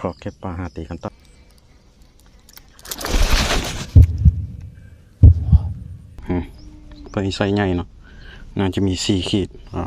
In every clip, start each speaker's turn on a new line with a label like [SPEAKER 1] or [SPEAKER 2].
[SPEAKER 1] ขอเก็บปลาหาตีกันต่อตัวนี้ไซส์ใหญ่เนาะน่าจะมี4 ขีดปลา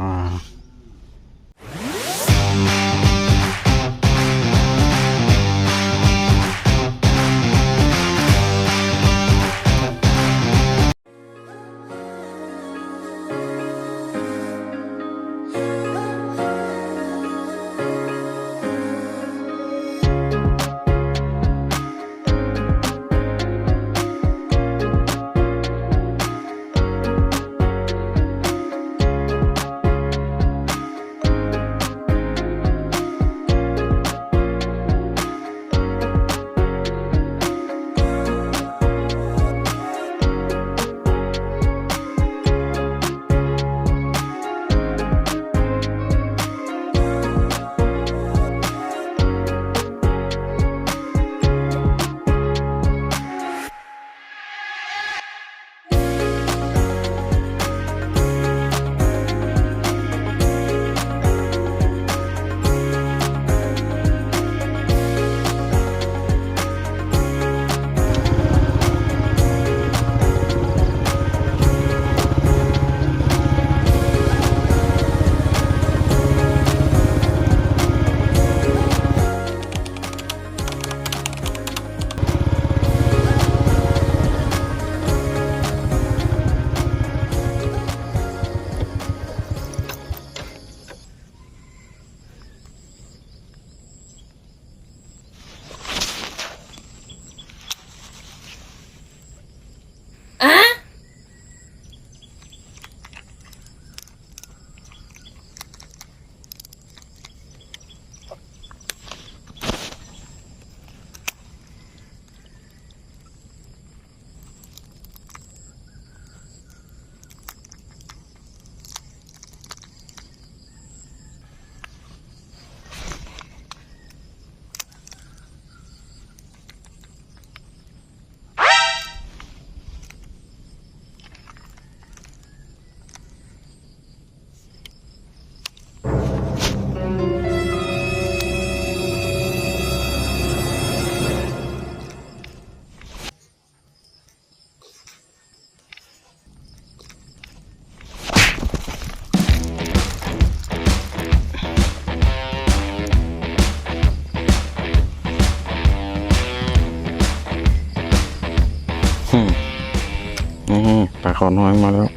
[SPEAKER 1] ขอน้อยมาแล้ว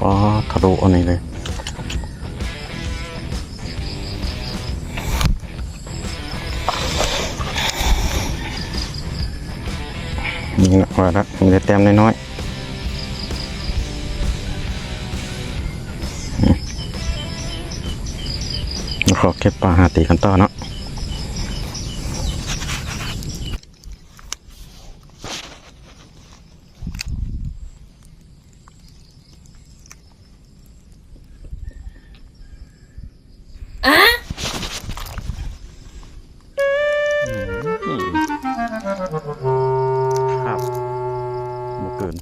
[SPEAKER 1] ปลาทะลุอันนี้เลยนี่นะว่าแล้วมีแต่แต้มน้อยๆขอเก็บปลาหาตีกันต่อเนาะครับเมื่อเกิน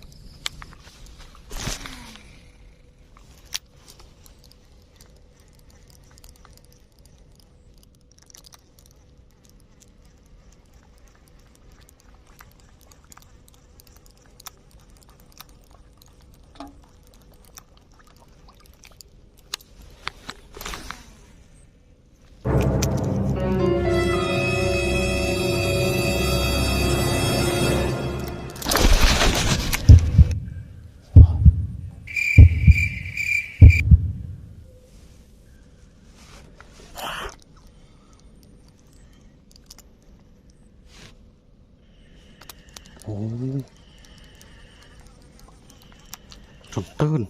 [SPEAKER 1] โอ้จนตื้น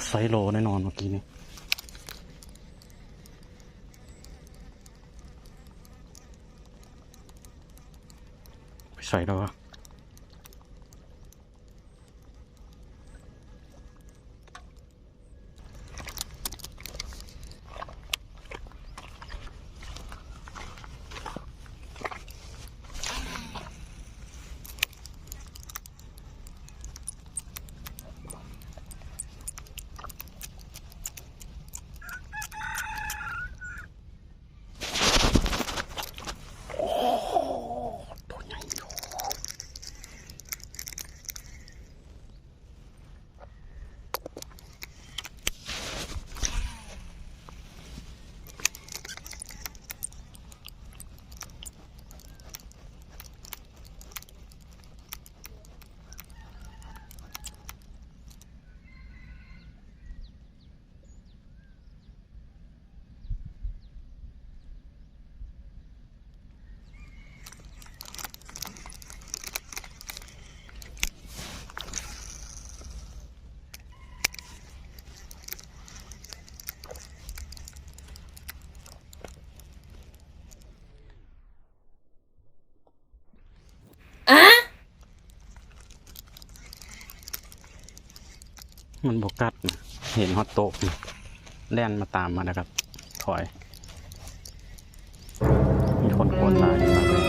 [SPEAKER 1] ไซโลแน่นอนเมื่อกี้นี้ไปใส่แล้ว มันบกัดนะเห็นฮอตโตกนะแล่นมาตามมานะครับถอยมีคนโคนลายมาเลย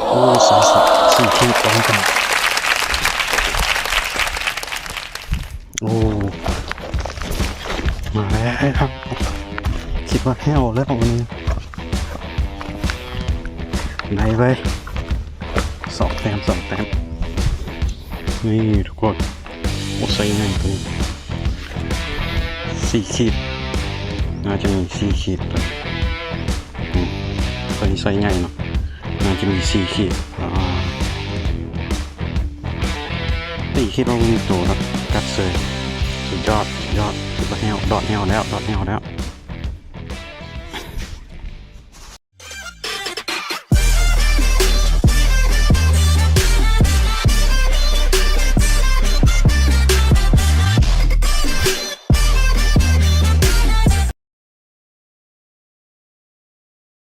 [SPEAKER 1] โอ้สี่ขีดพร้อมกันโอ้มาแล้วครับคิดว่าแห้วแล้ววันนี้ไหนไป2 แต้มนี่ทุกคนโอ้ใส่ง่ายตัวนี้4 ขีดน่าจะมี4 ขีดเลยตัวนี้ใส่ง่ายเนาะน่าจะมี4 ขีดตีคิดว่ามีตัวแล้วกัดเซยสุดยอดคิดว่าแห้วดอดแห้วแล้ว